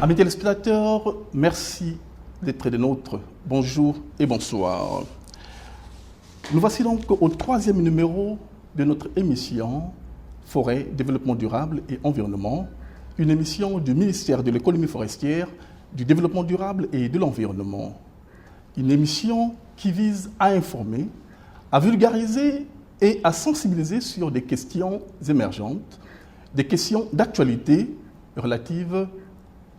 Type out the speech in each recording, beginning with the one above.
Amis téléspectateurs, merci d'être des nôtres. Bonjour et bonsoir. Nous voici donc au 3e numéro de notre émission Forêt, Développement durable et Environnement, une émission du ministère de l'économie forestière, du développement durable et de l'environnement. Une émission qui vise à informer, à vulgariser et à sensibiliser sur des questions émergentes, des questions d'actualité relatives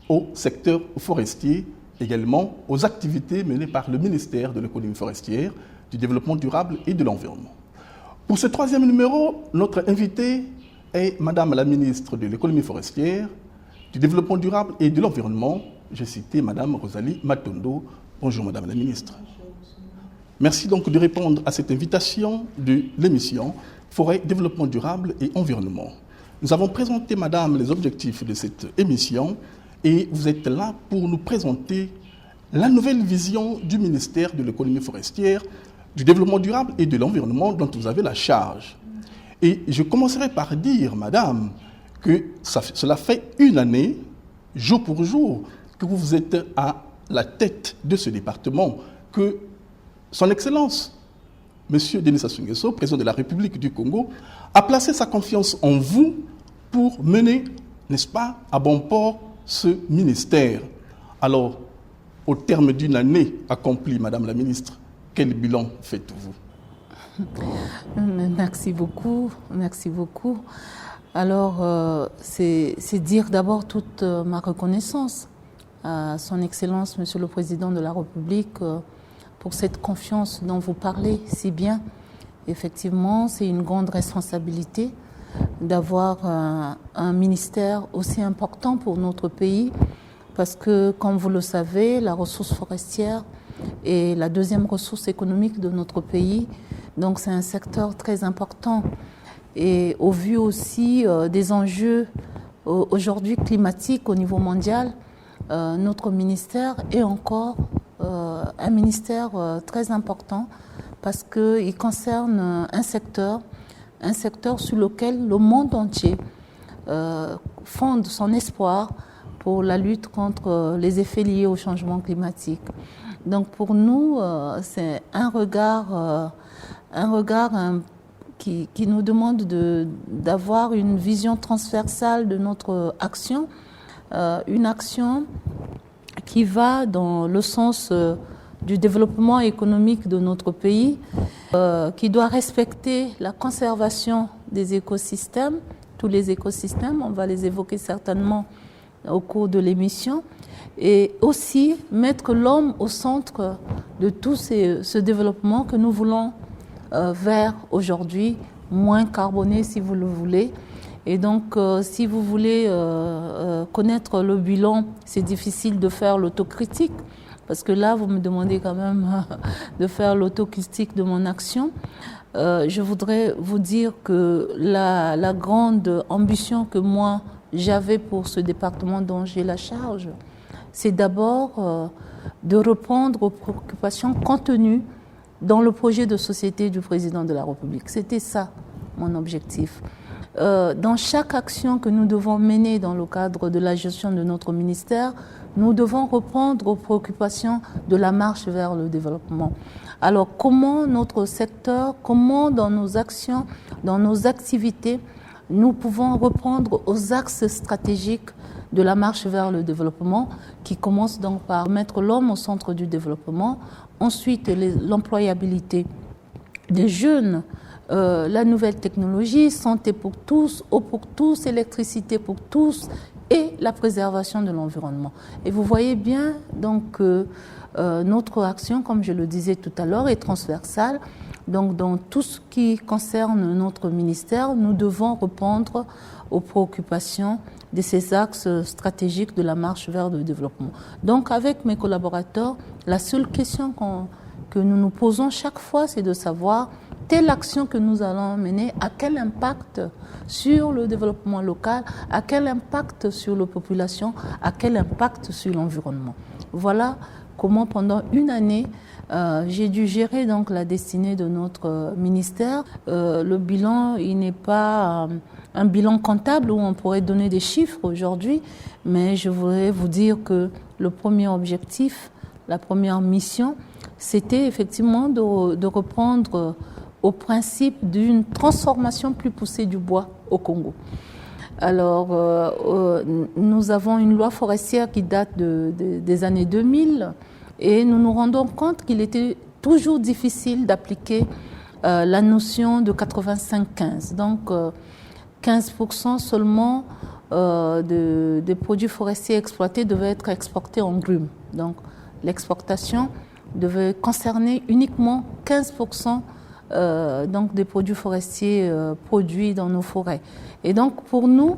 au secteur forestier, également aux activités menées par le ministère de l'économie forestière, du développement durable et de l'environnement. Pour ce 3e numéro, notre invitée est Madame la ministre de l'économie forestière, du développement durable et de l'environnement. J'ai cité Madame Rosalie Matondo. Bonjour Madame la ministre. Merci donc de répondre à cette invitation de l'émission Forêt, développement durable et environnement. Nous avons présenté, Madame, les objectifs de cette émission et vous êtes là pour nous présenter la nouvelle vision du ministère de l'économie forestière, du développement durable et de l'environnement dont vous avez la charge. Et je commencerai par dire, Madame, que cela fait une année, jour pour jour, que vous êtes à la tête de ce département, que Son Excellence, M. Denis Sassou Nguesso, président de la République du Congo, a placé sa confiance en vous pour mener, n'est-ce pas, à bon port ce ministère. Alors, au terme d'une année accomplie, Madame la ministre, quel bilan faites-vous? Merci beaucoup, merci beaucoup. Alors, c'est dire d'abord toute ma reconnaissance à Son Excellence, Monsieur le Président de la République, pour cette confiance dont vous parlez si bien. Effectivement, c'est une grande responsabilité d'avoir un ministère aussi important pour notre pays, parce que, comme vous le savez, la ressource forestière est la 2e ressource économique de notre pays. Donc c'est un secteur très important. Et au vu aussi des enjeux aujourd'hui climatiques au niveau mondial, notre ministère est encore un ministère très important parce qu'il concerne un secteur sur lequel le monde entier fonde son espoir pour la lutte contre les effets liés au changement climatique. Donc pour nous, c'est un regard qui nous demande d'avoir une vision transversale de notre action, une action qui va dans le sens du développement économique de notre pays, qui doit respecter la conservation des écosystèmes, tous les écosystèmes, on va les évoquer certainement au cours de l'émission, et aussi mettre l'homme au centre de tout ce développement que nous voulons vers aujourd'hui, moins carboné si vous le voulez. Et donc, si vous voulez connaître le bilan, c'est difficile de faire l'autocritique, parce que là, vous me demandez quand même de faire l'autocritique de mon action. Je voudrais vous dire que la grande ambition que moi, j'avais pour ce département dont j'ai la charge, c'est d'abord de répondre aux préoccupations contenues dans le projet de société du président de la République. C'était ça, mon objectif. Dans chaque action que nous devons mener dans le cadre de la gestion de notre ministère, nous devons répondre aux préoccupations de la marche vers le développement. Alors, comment notre secteur, comment dans nos actions, dans nos activités, nous pouvons répondre aux axes stratégiques de la marche vers le développement, qui commence donc par mettre l'homme au centre du développement, ensuite l'employabilité des jeunes, la nouvelle technologie, santé pour tous, eau pour tous, électricité pour tous et la préservation de l'environnement. Et vous voyez bien donc que notre action, comme je le disais tout à l'heure, est transversale. Donc dans tout ce qui concerne notre ministère, nous devons répondre aux préoccupations de ces axes stratégiques de la marche vers le développement. Donc avec mes collaborateurs, la seule question que nous nous posons chaque fois, c'est de savoir telle action que nous allons mener, à quel impact sur le développement local, à quel impact sur la population, à quel impact sur l'environnement. Voilà comment pendant une année, j'ai dû gérer donc la destinée de notre ministère. Le bilan, il n'est pas un bilan comptable où on pourrait donner des chiffres aujourd'hui, mais je voudrais vous dire que le premier objectif, la première mission, c'était effectivement de reprendre au principe d'une transformation plus poussée du bois au Congo. Alors, nous avons une loi forestière qui date des années 2000 et nous nous rendons compte qu'il était toujours difficile d'appliquer la notion de 85-15. Donc, 15% seulement des produits forestiers exploités devaient être exportés en grumes. Donc, l'exportation devait concerner uniquement 15% donc des produits forestiers produits dans nos forêts. Et donc, pour nous,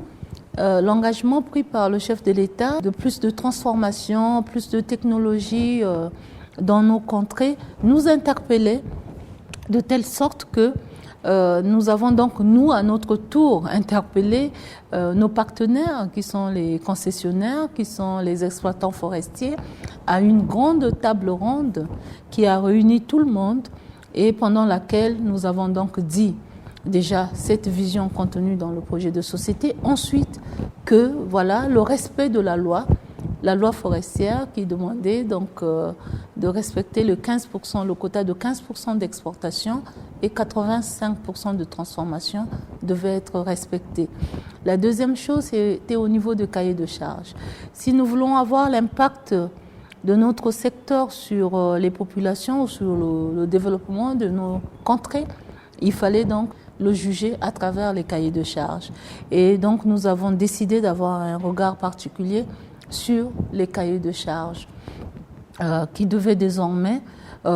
l'engagement pris par le chef de l'État de plus de transformation, plus de technologie dans nos contrées nous interpellait de telle sorte que nous avons donc, nous, à notre tour, interpellé nos partenaires qui sont les concessionnaires, qui sont les exploitants forestiers, à une grande table ronde qui a réuni tout le monde et pendant laquelle nous avons donc dit déjà cette vision contenue dans le projet de société. Ensuite, que voilà le respect de la loi forestière qui demandait donc de respecter le 15%, le quota de 15% d'exportation et 85% de transformation devait être respecté. La deuxième chose, c'était au niveau de cahier de charges. Si nous voulons avoir l'impact de notre secteur sur les populations, sur le développement de nos contrées, il fallait donc le juger à travers les cahiers de charges. Et donc nous avons décidé d'avoir un regard particulier sur les cahiers de charges qui devaient désormais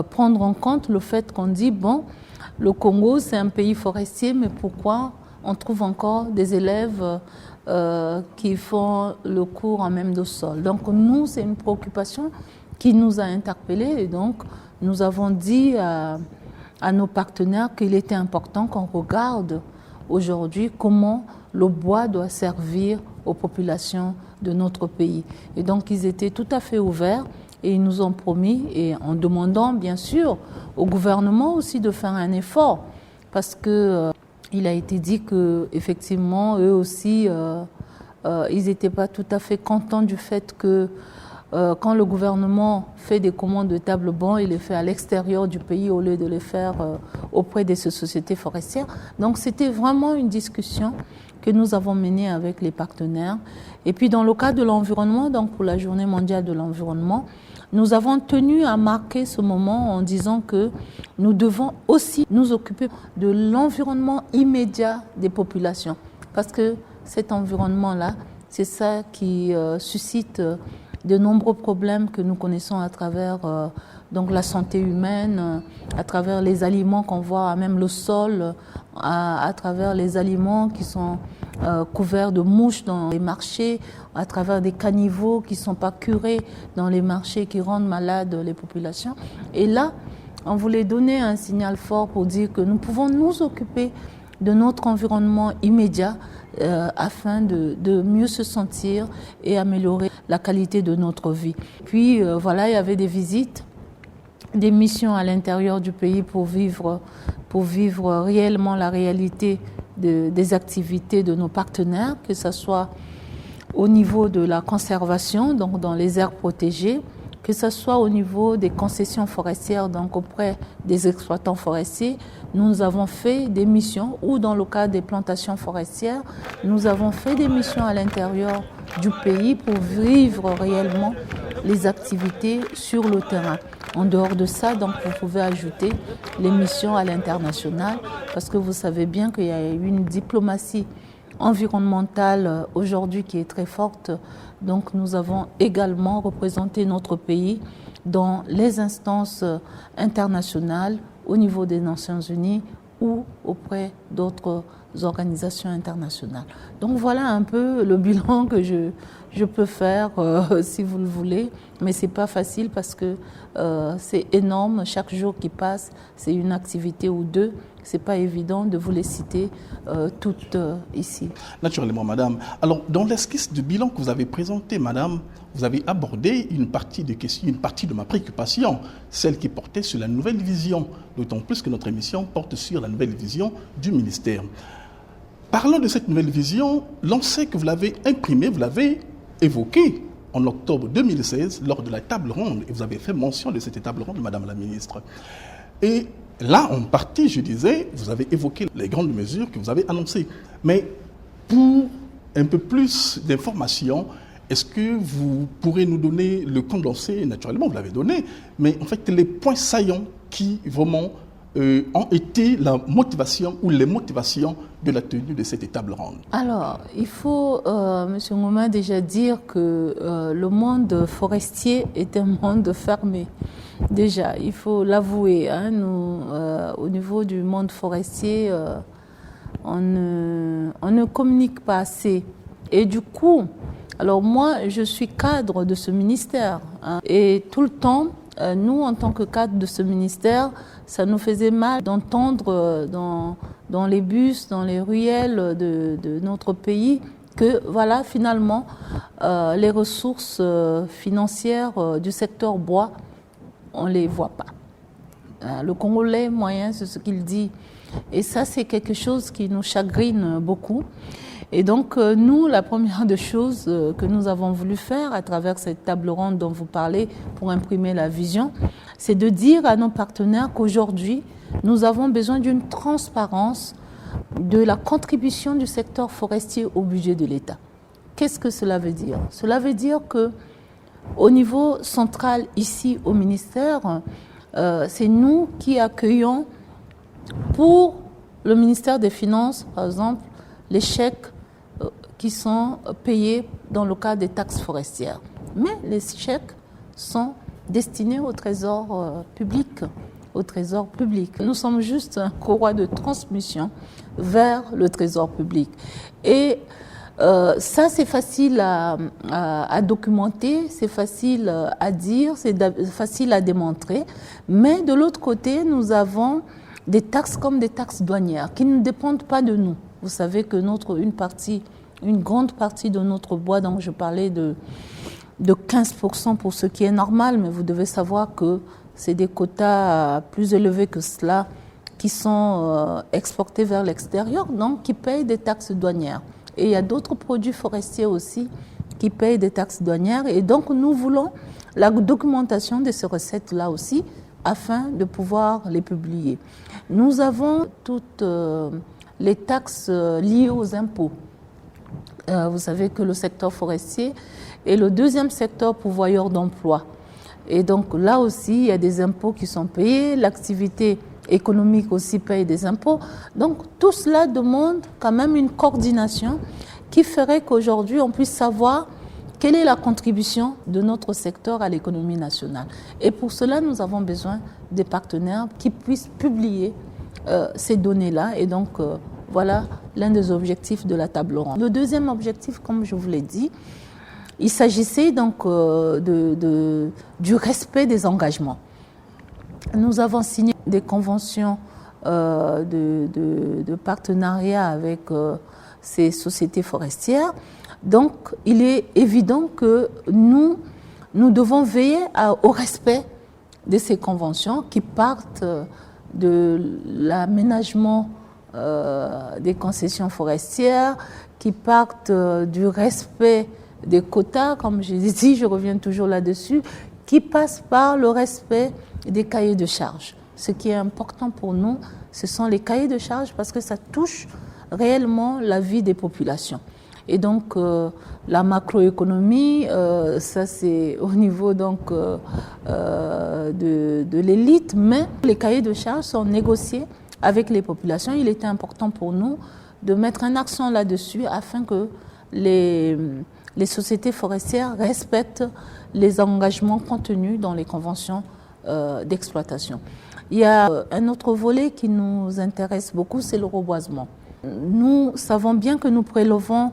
prendre en compte le fait qu'on dit, bon, le Congo c'est un pays forestier, mais pourquoi on trouve encore des élèves qui font le cours en même de sol. Donc nous, c'est une préoccupation qui nous a interpellés et donc nous avons dit à nos partenaires qu'il était important qu'on regarde aujourd'hui comment le bois doit servir aux populations de notre pays. Et donc ils étaient tout à fait ouverts et ils nous ont promis, et en demandant bien sûr au gouvernement aussi de faire un effort, parce que il a été dit que effectivement eux aussi ils n'étaient pas tout à fait contents du fait que quand le gouvernement fait des commandes de table-banc, il les fait à l'extérieur du pays au lieu de les faire auprès de ces sociétés forestières. Donc c'était vraiment une discussion que nous avons menée avec les partenaires. Et puis dans le cadre de l'environnement, donc pour la Journée mondiale de l'environnement, nous avons tenu à marquer ce moment en disant que nous devons aussi nous occuper de l'environnement immédiat des populations. Parce que cet environnement-là, c'est ça qui suscite de nombreux problèmes que nous connaissons à travers donc la santé humaine, à travers les aliments qu'on voit, même le sol, à travers les aliments qui sont couverts de mouches dans les marchés, à travers des caniveaux qui ne sont pas curés dans les marchés, qui rendent malades les populations. Et là, on voulait donner un signal fort pour dire que nous pouvons nous occuper de notre environnement immédiat afin de mieux se sentir et améliorer la qualité de notre vie. Puis voilà, il y avait des visites, des missions à l'intérieur du pays pour vivre réellement la réalité des activités de nos partenaires, que ce soit au niveau de la conservation, donc dans les aires protégées, que ce soit au niveau des concessions forestières, donc auprès des exploitants forestiers. Nous avons fait des missions, ou dans le cas des plantations forestières, nous avons fait des missions à l'intérieur du pays pour vivre réellement les activités sur le terrain. En dehors de ça, donc, vous pouvez ajouter les missions à l'international, parce que vous savez bien qu'il y a une diplomatie environnementale aujourd'hui qui est très forte. Donc nous avons également représenté notre pays dans les instances internationales au niveau des Nations Unies ou auprès d'autres organisations internationales. Donc voilà un peu le bilan que je peux faire si vous le voulez, mais c'est pas facile parce que c'est énorme. Chaque jour qui passe, c'est une activité ou deux. C'est pas évident de vous les citer toutes ici. Naturellement, madame. Alors, dans l'esquisse du bilan que vous avez présenté, madame, vous avez abordé une partie des questions, une partie de ma préoccupation, celle qui portait sur la nouvelle vision, d'autant plus que notre émission porte sur la nouvelle vision du ministère. Parlant de cette nouvelle vision, l'on sait que vous l'avez imprimée, vous l'avez évoquée en octobre 2016 lors de la table ronde, et vous avez fait mention de cette table ronde, Madame la Ministre. Et là, en partie, je disais, vous avez évoqué les grandes mesures que vous avez annoncées. Mais pour un peu plus d'informations, est-ce que vous pourrez nous donner le condensé? Naturellement, vous l'avez donné, mais en fait, les points saillants qui vraiment ont été la motivation ou les motivations de la tenue de cette table ronde? Alors, il faut, M. Ngouma, déjà dire que le monde forestier est un monde fermé. Déjà, il faut l'avouer. Hein, nous, au niveau du monde forestier, on ne communique pas assez. Et du coup, alors moi, je suis cadre de ce ministère. Hein, et tout le temps, nous, en tant que cadre de ce ministère, ça nous faisait mal d'entendre dans les bus, dans les ruelles de notre pays, que voilà, finalement, les ressources financières du secteur bois, on ne les voit pas. Le Congolais moyen, c'est ce qu'il dit. Et ça, c'est quelque chose qui nous chagrine beaucoup. Et donc, nous, la première des choses que nous avons voulu faire à travers cette table ronde dont vous parlez pour imprimer la vision, c'est de dire à nos partenaires qu'aujourd'hui, nous avons besoin d'une transparence de la contribution du secteur forestier au budget de l'État. Qu'est-ce que cela veut dire? Cela veut dire que au niveau central, ici au ministère, c'est nous qui accueillons pour le ministère des Finances, par exemple, les chèques qui sont payés dans le cadre des taxes forestières. Mais les chèques sont destinés au trésor public. Au trésor public. Nous sommes juste un courroie de transmission vers le trésor public. Et ça, c'est facile à documenter, c'est facile à dire, c'est facile à démontrer. Mais de l'autre côté, nous avons des taxes comme des taxes douanières qui ne dépendent pas de nous. Vous savez que une grande partie de notre bois, donc je parlais de 15% pour ce qui est normal, mais vous devez savoir que c'est des quotas plus élevés que cela qui sont exportés vers l'extérieur, donc qui payent des taxes douanières. Et il y a d'autres produits forestiers aussi qui payent des taxes douanières. Et donc nous voulons la documentation de ces recettes-là aussi afin de pouvoir les publier. Nous avons toutes les taxes liées aux impôts. Vous savez que le secteur forestier est le deuxième secteur pourvoyeur d'emplois. Et donc là aussi, il y a des impôts qui sont payés, l'activité économique aussi paye des impôts. Donc tout cela demande quand même une coordination qui ferait qu'aujourd'hui on puisse savoir quelle est la contribution de notre secteur à l'économie nationale. Et pour cela, nous avons besoin des partenaires qui puissent publier ces données-là. Et donc voilà l'un des objectifs de la table ronde. Le deuxième objectif, comme je vous l'ai dit, il s'agissait donc du respect des engagements. Nous avons signé des conventions de partenariat avec ces sociétés forestières. Donc, il est évident que nous devons veiller au respect de ces conventions qui partent de l'aménagement des concessions forestières, qui partent du respect des quotas, comme je l'ai dit, je reviens toujours là-dessus, qui passent par le respect des cahiers de charges. Ce qui est important pour nous, ce sont les cahiers de charges parce que ça touche réellement la vie des populations. Et donc, la macroéconomie, ça c'est au niveau donc, de l'élite, mais les cahiers de charges sont négociés avec les populations. Il était important pour nous de mettre un accent là-dessus afin que les sociétés forestières respectent les engagements contenus dans les conventions d'exploitation. Il y a un autre volet qui nous intéresse beaucoup, c'est le reboisement. Nous savons bien que nous prélevons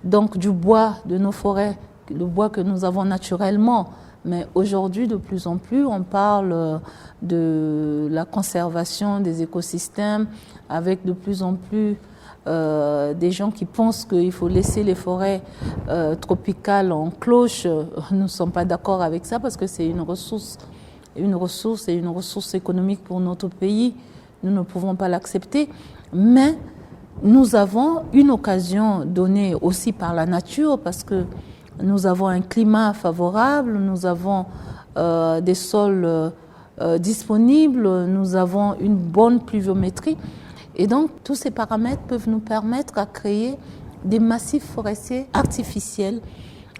donc du bois de nos forêts, le bois que nous avons naturellement, mais aujourd'hui de plus en plus on parle de la conservation des écosystèmes avec de plus en plus des gens qui pensent qu'il faut laisser les forêts tropicales en cloche. Nous ne sommes pas d'accord avec ça parce que c'est une ressource et une ressource économique pour notre pays. Nous ne pouvons pas l'accepter. Mais nous avons une occasion donnée aussi par la nature parce que nous avons un climat favorable, nous avons des sols disponibles, nous avons une bonne pluviométrie. Et donc, tous ces paramètres peuvent nous permettre à créer des massifs forestiers artificiels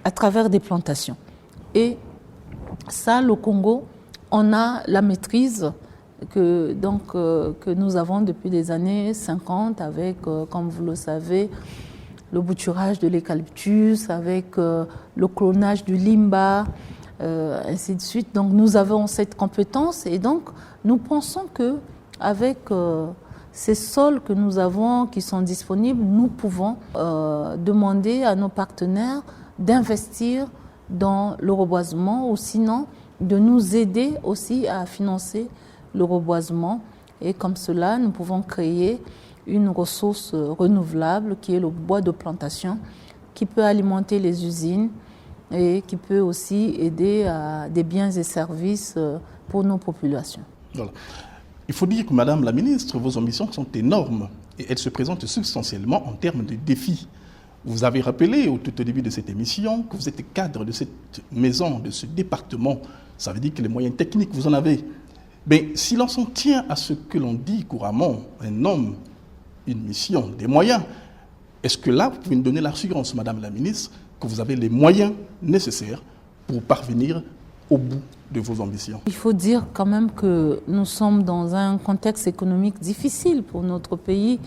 à travers des plantations. Et ça, le Congo, on a la maîtrise que nous avons depuis les années 50 avec, comme vous le savez, le bouturage de l'eucalyptus, avec le clonage du limba, ainsi de suite. Donc nous avons cette compétence et donc nous pensons qu'avec ces sols que nous avons qui sont disponibles, nous pouvons demander à nos partenaires d'investir dans le reboisement ou sinon de nous aider aussi à financer le reboisement. Et comme cela, nous pouvons créer une ressource renouvelable qui est le bois de plantation qui peut alimenter les usines et qui peut aussi aider à des biens et services pour nos populations. Voilà. Il faut dire que, Madame la Ministre, vos ambitions sont énormes et elles se présentent substantiellement en termes de défis. Vous avez rappelé au tout début de cette émission que vous êtes cadre de cette maison, de ce département. Ça veut dire que les moyens techniques, vous en avez. Mais si l'on s'en tient à ce que l'on dit couramment, un homme, une mission, des moyens, est-ce que là, vous pouvez nous donner l'assurance, Madame la Ministre, que vous avez les moyens nécessaires pour parvenir au bout de vos ambitions? Il faut dire quand même que nous sommes dans un contexte économique difficile pour notre pays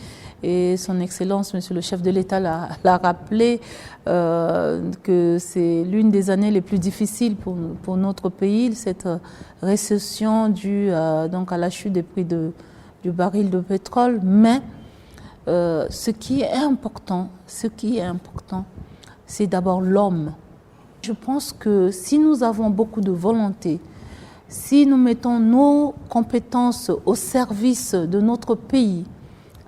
et son Excellence, Monsieur le chef de l'État l'a rappelé que c'est l'une des années les plus difficiles pour notre pays, cette récession due donc à la chute des prix du baril de pétrole. Mais ce qui est important, c'est d'abord l'homme. Je pense que si nous avons beaucoup de volonté, si nous mettons nos compétences au service de notre pays,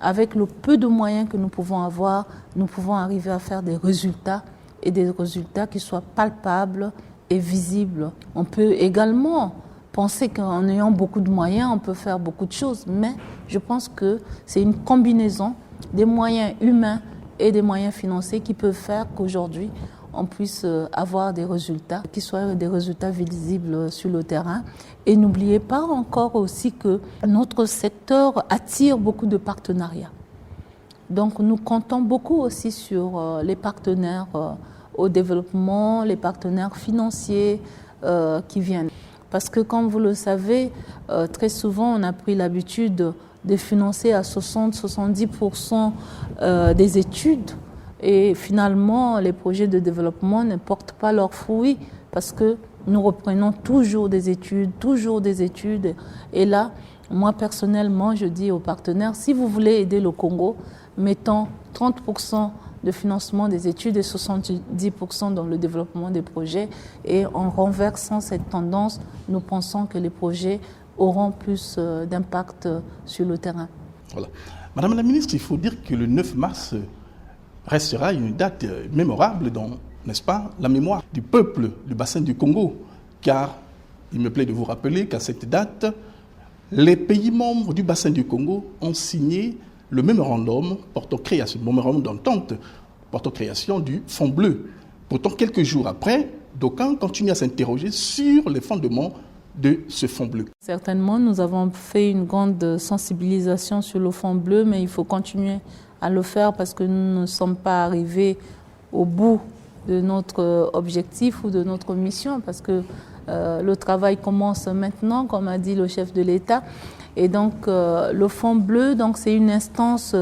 avec le peu de moyens que nous pouvons avoir, nous pouvons arriver à faire des résultats et des résultats qui soient palpables et visibles. On peut également penser qu'en ayant beaucoup de moyens, on peut faire beaucoup de choses, mais je pense que c'est une combinaison des moyens humains et des moyens financiers qui peuvent faire qu'aujourd'hui, on puisse avoir des résultats qui soient des résultats visibles sur le terrain. Et n'oubliez pas encore aussi que notre secteur attire beaucoup de partenariats. Donc nous comptons beaucoup aussi sur les partenaires au développement, les partenaires financiers qui viennent. Parce que comme vous le savez, très souvent on a pris l'habitude de financer à 60-70% des études. Et finalement, les projets de développement ne portent pas leurs fruits parce que nous reprenons toujours des études. Et là, moi personnellement, je dis aux partenaires, si vous voulez aider le Congo, mettons 30% de financement des études et 70% dans le développement des projets. Et en renversant cette tendance, nous pensons que les projets auront plus d'impact sur le terrain. Voilà. Madame la Ministre, il faut dire que le 9 mars restera une date mémorable dans, n'est-ce pas, la mémoire du peuple du bassin du Congo. Car il me plaît de vous rappeler qu'à cette date, les pays membres du bassin du Congo ont signé le mémorandum portant création, mémorandum d'entente portant création du Fonds bleu. Pourtant, quelques jours après, d'aucuns continuent à s'interroger sur les fondements de ce Fonds bleu. Certainement, nous avons fait une grande sensibilisation sur le Fonds bleu, mais il faut continuer à le faire parce que nous ne sommes pas arrivés au bout de notre objectif ou de notre mission, parce que le travail commence maintenant, comme a dit le chef de l'État. Et donc, le Fonds bleu, donc, c'est une instance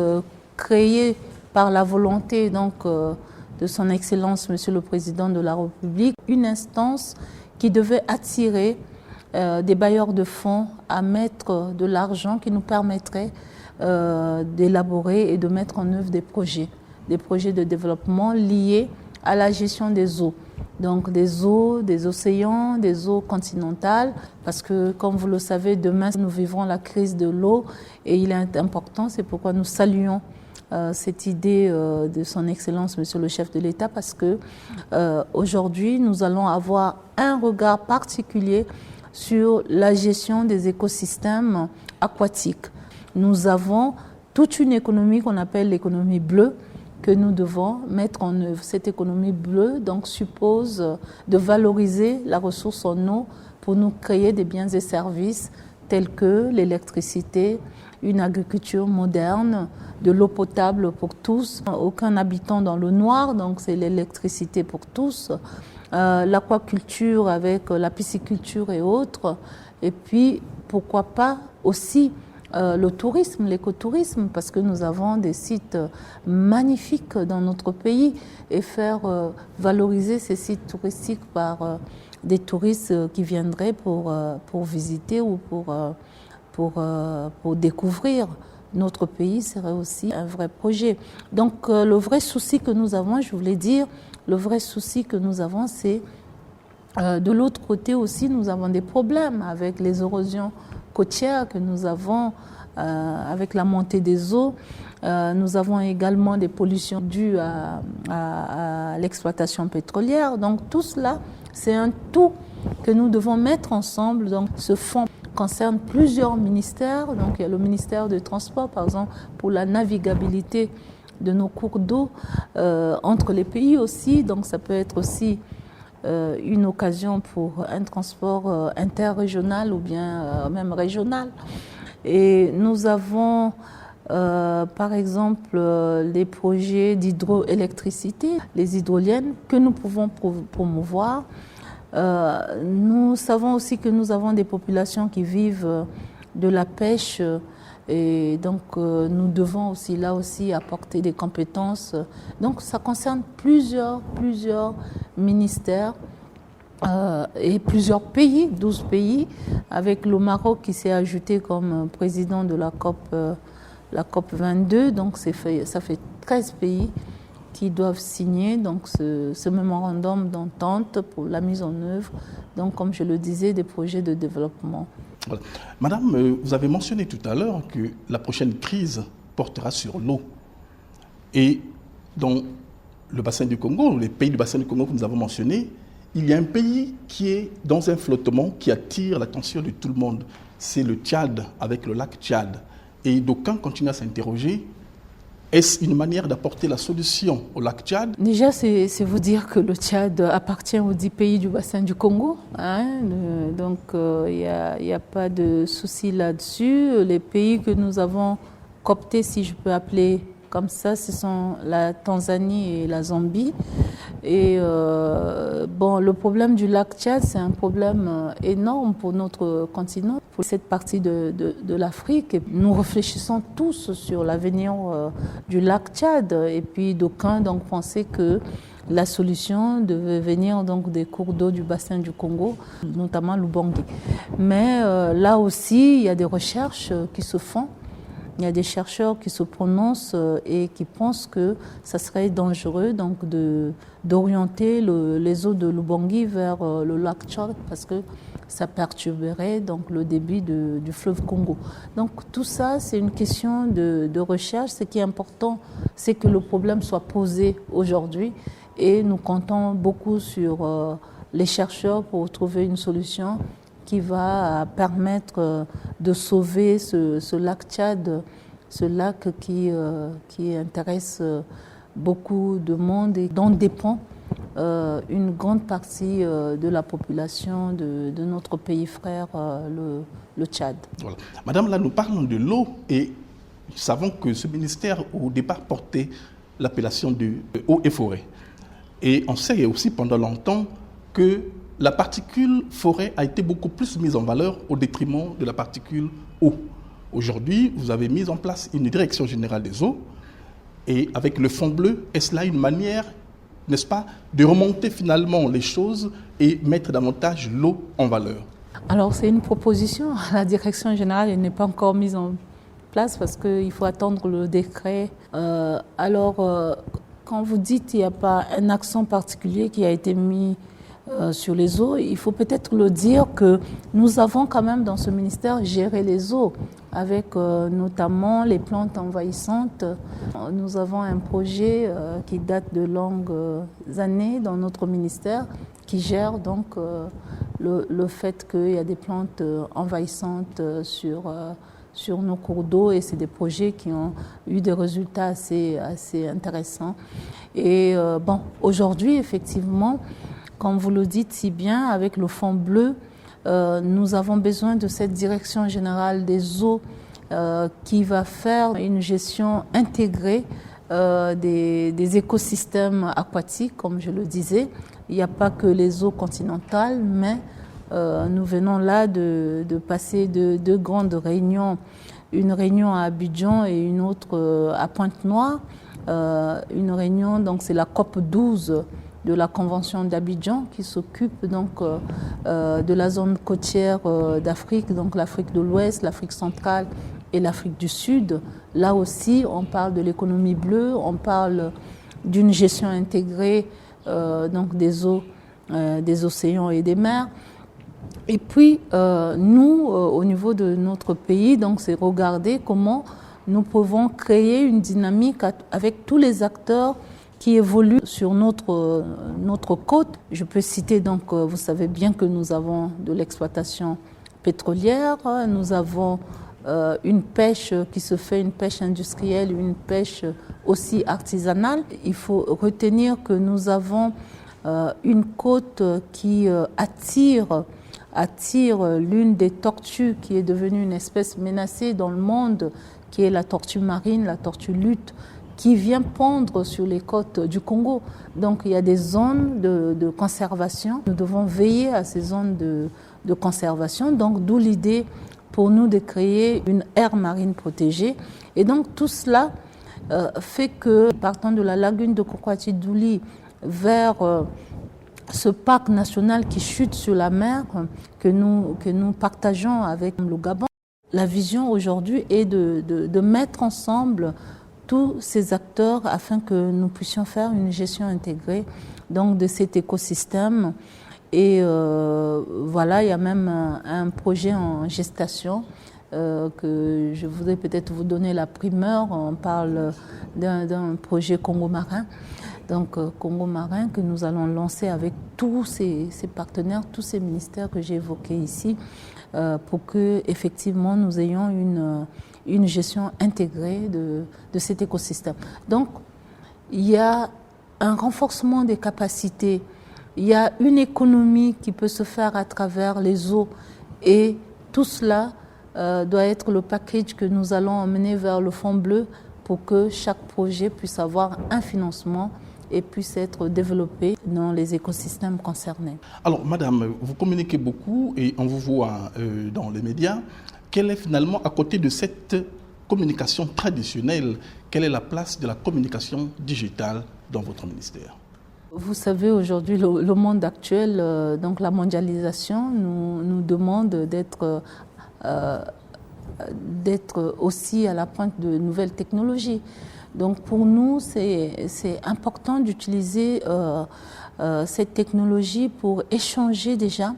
créée par la volonté de son Excellence, Monsieur le Président de la République, une instance qui devait attirer des bailleurs de fonds à mettre de l'argent qui nous permettrait d'élaborer et de mettre en œuvre des projets de développement liés à la gestion des eaux. Donc des eaux, des océans, des eaux continentales, parce que comme vous le savez, demain nous vivrons la crise de l'eau et il est important, c'est pourquoi nous saluons cette idée de son Excellence, Monsieur le chef de l'État, parce que aujourd'hui, nous allons avoir un regard particulier sur la gestion des écosystèmes aquatiques. Nous avons toute une économie qu'on appelle l'économie bleue que nous devons mettre en œuvre. Cette économie bleue donc suppose de valoriser la ressource en eau pour nous créer des biens et services tels que l'électricité, une agriculture moderne, de l'eau potable pour tous, aucun habitant dans le noir, donc c'est l'électricité pour tous, l'aquaculture avec la pisciculture et autres, et puis pourquoi pas aussi le tourisme, l'écotourisme, parce que nous avons des sites magnifiques dans notre pays et faire valoriser ces sites touristiques par des touristes qui viendraient pour visiter ou pour découvrir notre pays serait aussi un vrai projet. Donc le vrai souci que nous avons, je voulais dire, le vrai souci que nous avons, c'est de l'autre côté aussi, nous avons des problèmes avec les érosions côtières que nous avons avec la montée des eaux. Nous avons également des pollutions dues à l'exploitation pétrolière. Donc tout cela, c'est un tout que nous devons mettre ensemble. Donc ce fonds concerne plusieurs ministères. Donc il y a le ministère des Transports, par exemple, pour la navigabilité de nos cours d'eau entre les pays aussi. Donc ça peut être aussi une occasion pour un transport interrégional ou bien même régional. Et nous avons par exemple les projets d'hydroélectricité, les hydroliennes que nous pouvons promouvoir. Nous savons aussi que nous avons des populations qui vivent de la pêche et donc nous devons aussi là aussi apporter des compétences. Donc ça concerne plusieurs ministères et plusieurs pays, 12 pays, avec le Maroc qui s'est ajouté comme président de la COP 22. Donc ça fait 13 pays qui doivent signer donc ce mémorandum d'entente pour la mise en œuvre, donc comme je le disais, des projets de développement. Voilà. Madame, vous avez mentionné tout à l'heure que la prochaine crise portera sur l'eau. Et dans le bassin du Congo, les pays du bassin du Congo que nous avons mentionnés, il y a un pays qui est dans un flottement qui attire l'attention de tout le monde. C'est le Tchad, avec le lac Tchad. Et d'aucuns continuent à s'interroger. Est-ce une manière d'apporter la solution au lac Tchad? Déjà, c'est vous dire que le Tchad appartient aux 10 pays du bassin du Congo. Donc, il n'y a pas de souci là-dessus. Les pays que nous avons cooptés, si je peux appeler comme ça, ce sont la Tanzanie et la Zambie. Et le problème du lac Tchad, c'est un problème énorme pour notre continent, pour cette partie de l'Afrique. Et nous réfléchissons tous sur l'avenir du lac Tchad. Et puis d'aucuns donc pensaient que la solution devait venir donc des cours d'eau du bassin du Congo, notamment l'Ubangi. Mais là aussi, il y a des recherches qui se font. Il y a des chercheurs qui se prononcent et qui pensent que ça serait dangereux donc d'orienter les eaux de l'Ubangi vers le lac Tchad parce que ça perturberait donc le débit du fleuve Congo. Donc tout ça, c'est une question de recherche. Ce qui est important, c'est que le problème soit posé aujourd'hui et nous comptons beaucoup sur les chercheurs pour trouver une solution qui va permettre de sauver ce lac Tchad, ce lac qui intéresse beaucoup de monde et dont dépend une grande partie de la population de notre pays frère, le Tchad. Voilà. Madame, là nous parlons de l'eau et nous savons que ce ministère au départ portait l'appellation de eau et forêt. Et on sait aussi pendant longtemps que la particule forêt a été beaucoup plus mise en valeur au détriment de la particule eau. Aujourd'hui, vous avez mis en place une direction générale des eaux et avec le fonds bleu, est-ce là une manière, n'est-ce pas, de remonter finalement les choses et mettre davantage l'eau en valeur? Alors c'est une proposition. La direction générale n'est pas encore mise en place parce qu'il faut attendre le décret. Quand vous dites qu'il n'y a pas un accent particulier qui a été mis sur les eaux. Il faut peut-être le dire que nous avons quand même dans ce ministère géré les eaux avec notamment les plantes envahissantes. Nous avons un projet qui date de longues années dans notre ministère qui gère donc le fait qu'il y a des plantes envahissantes sur nos cours d'eau, et c'est des projets qui ont eu des résultats assez intéressants. Et aujourd'hui, effectivement, comme vous le dites si bien, avec le Fonds bleu, nous avons besoin de cette direction générale des eaux qui va faire une gestion intégrée des écosystèmes aquatiques, comme je le disais. Il n'y a pas que les eaux continentales, mais nous venons là de passer deux grandes réunions, une réunion à Abidjan et une autre à Pointe-Noire. Une réunion, donc c'est la COP 12 de la Convention d'Abidjan qui s'occupe donc de la zone côtière d'Afrique, donc l'Afrique de l'Ouest, l'Afrique centrale et l'Afrique du Sud. Là aussi, on parle de l'économie bleue, on parle d'une gestion intégrée donc des eaux, des océans et des mers. Et puis, nous, au niveau de notre pays, donc, c'est regarder comment nous pouvons créer une dynamique avec tous les acteurs qui évoluent sur notre côte. Je peux citer, donc, vous savez bien que nous avons de l'exploitation pétrolière, nous avons une pêche qui se fait, une pêche industrielle, une pêche aussi artisanale. Il faut retenir que nous avons une côte qui attire l'une des tortues qui est devenue une espèce menacée dans le monde, qui est la tortue marine, la tortue luth, qui vient pondre sur les côtes du Congo. Donc il y a des zones de conservation. Nous devons veiller à ces zones de conservation. Donc d'où l'idée pour nous de créer une aire marine protégée. Et donc tout cela fait que, partant de la lagune de Kokwati-Douli vers ce parc national qui chute sur la mer, que nous partageons avec le Gabon, la vision aujourd'hui est de mettre ensemble tous ces acteurs afin que nous puissions faire une gestion intégrée donc, de cet écosystème. Et voilà, il y a même un projet en gestation que je voudrais peut-être vous donner la primeur. On parle d'un projet Congo marin. Donc Congo marin que nous allons lancer avec tous ces partenaires, tous ces ministères que j'ai évoqués ici, pour que effectivement nous ayons une gestion intégrée de cet écosystème. Donc il y a un renforcement des capacités, il y a une économie qui peut se faire à travers les eaux, et tout cela doit être le package que nous allons emmener vers le Fonds bleu pour que chaque projet puisse avoir un financement et puisse être développé dans les écosystèmes concernés. Alors, madame, vous communiquez beaucoup et on vous voit dans les médias. Quelle est finalement, à côté de cette communication traditionnelle, quelle est la place de la communication digitale dans votre ministère? Vous savez, aujourd'hui, le monde actuel, donc la mondialisation, nous demande d'être aussi à la pointe de nouvelles technologies. Donc pour nous, c'est important d'utiliser cette technologie pour échanger déjà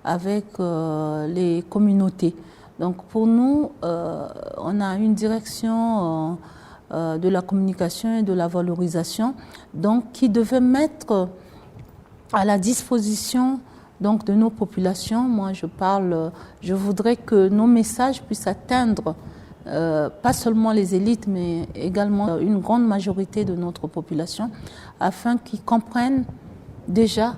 avec les communautés. Donc pour nous, on a une direction de la communication et de la valorisation, donc qui devait mettre à la disposition donc de nos populations. Moi, je voudrais que nos messages puissent atteindre pas seulement les élites, mais également une grande majorité de notre population, afin qu'ils comprennent déjà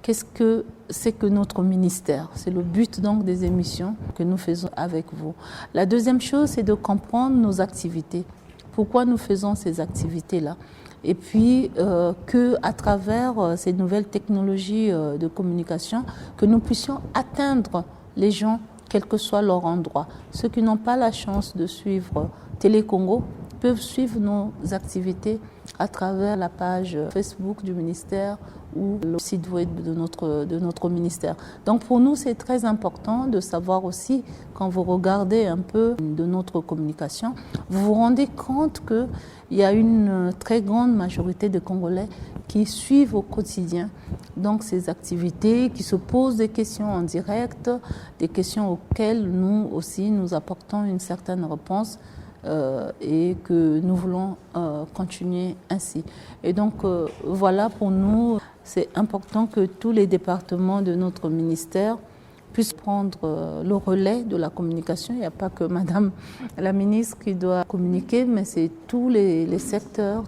qu'est-ce que c'est que notre ministère. C'est le but donc des émissions que nous faisons avec vous. La deuxième chose, c'est de comprendre nos activités. Pourquoi nous faisons ces activités-là? Et puis qu'à travers ces nouvelles technologies de communication, que nous puissions atteindre les gens quel que soit leur endroit. Ceux qui n'ont pas la chance de suivre Télé Congo peuvent suivre nos activités à travers la page Facebook du ministère ou le site web de notre ministère. Donc pour nous, c'est très important de savoir aussi, quand vous regardez un peu de notre communication, vous vous rendez compte qu'il y a une très grande majorité de Congolais qui suivent au quotidien donc ces activités, qui se posent des questions en direct, des questions auxquelles nous aussi nous apportons une certaine réponse. Et que nous voulons continuer ainsi. Et donc voilà, pour nous, c'est important que tous les départements de notre ministère puissent prendre le relais de la communication. Il n'y a pas que Madame la ministre qui doit communiquer, mais c'est tous les secteurs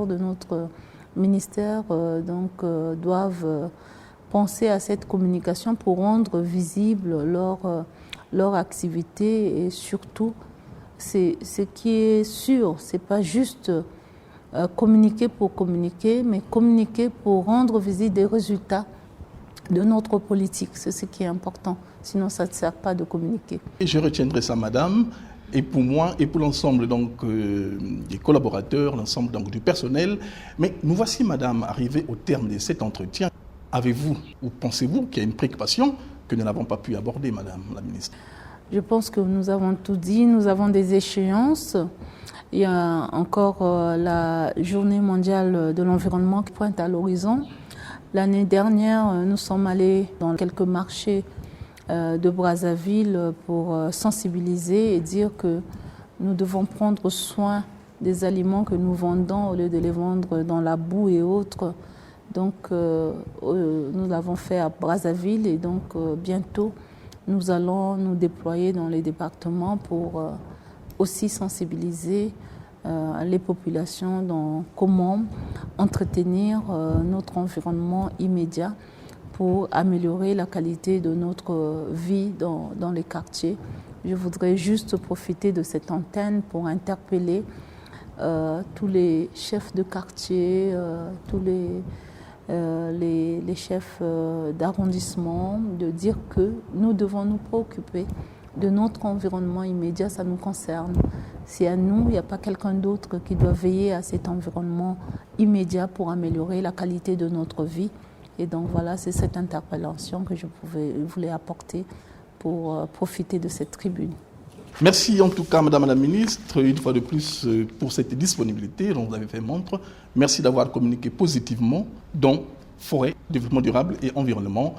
de notre ministère doivent penser à cette communication pour rendre visible leur activité et surtout ce qui est sûr, ce n'est pas juste communiquer pour communiquer, mais communiquer pour rendre visible des résultats de notre politique. C'est ce qui est important. Sinon, ça ne sert pas de communiquer. Et je retiendrai ça, Madame, et pour moi, et pour l'ensemble des collaborateurs, l'ensemble du personnel. Mais nous voici, Madame, arrivés au terme de cet entretien. Avez-vous ou pensez-vous qu'il y a une préoccupation que nous n'avons pas pu aborder, Madame la ministre? Je pense que nous avons tout dit, nous avons des échéances. Il y a encore la journée mondiale de l'environnement qui pointe à l'horizon. L'année dernière, nous sommes allés dans quelques marchés de Brazzaville pour sensibiliser et dire que nous devons prendre soin des aliments que nous vendons au lieu de les vendre dans la boue et autres. Donc nous l'avons fait à Brazzaville et donc bientôt, nous allons nous déployer dans les départements pour aussi sensibiliser les populations dans comment entretenir notre environnement immédiat pour améliorer la qualité de notre vie dans les quartiers. Je voudrais juste profiter de cette antenne pour interpeller tous les chefs de quartier, tous les chefs d'arrondissement, de dire que nous devons nous préoccuper de notre environnement immédiat, ça nous concerne. C'est à nous, il n'y a pas quelqu'un d'autre qui doit veiller à cet environnement immédiat pour améliorer la qualité de notre vie. Et donc voilà, c'est cette interpellation que je voulais apporter pour profiter de cette tribune. Merci en tout cas, Madame la Ministre, une fois de plus pour cette disponibilité dont vous avez fait montre. Merci d'avoir communiqué positivement dans forêt, développement durable et environnement.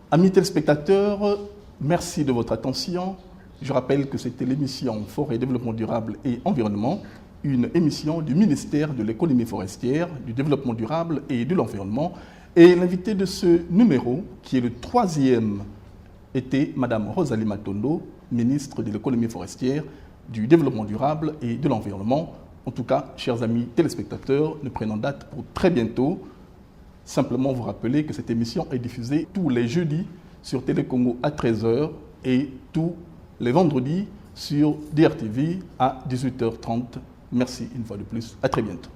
Amis téléspectateurs, merci de votre attention. Je rappelle que c'était l'émission Forêt, développement durable et environnement, une émission du ministère de l'économie forestière, du développement durable et de l'environnement. Et l'invité de ce numéro, qui est le 3e, était Madame Rosalie Matondo, ministre de l'économie forestière, du développement durable et de l'environnement. En tout cas, chers amis téléspectateurs, nous prenons date pour très bientôt. Simplement vous rappeler que cette émission est diffusée tous les jeudis sur Télécongo à 13h et tous les vendredis sur DRTV à 18h30. Merci une fois de plus. À très bientôt.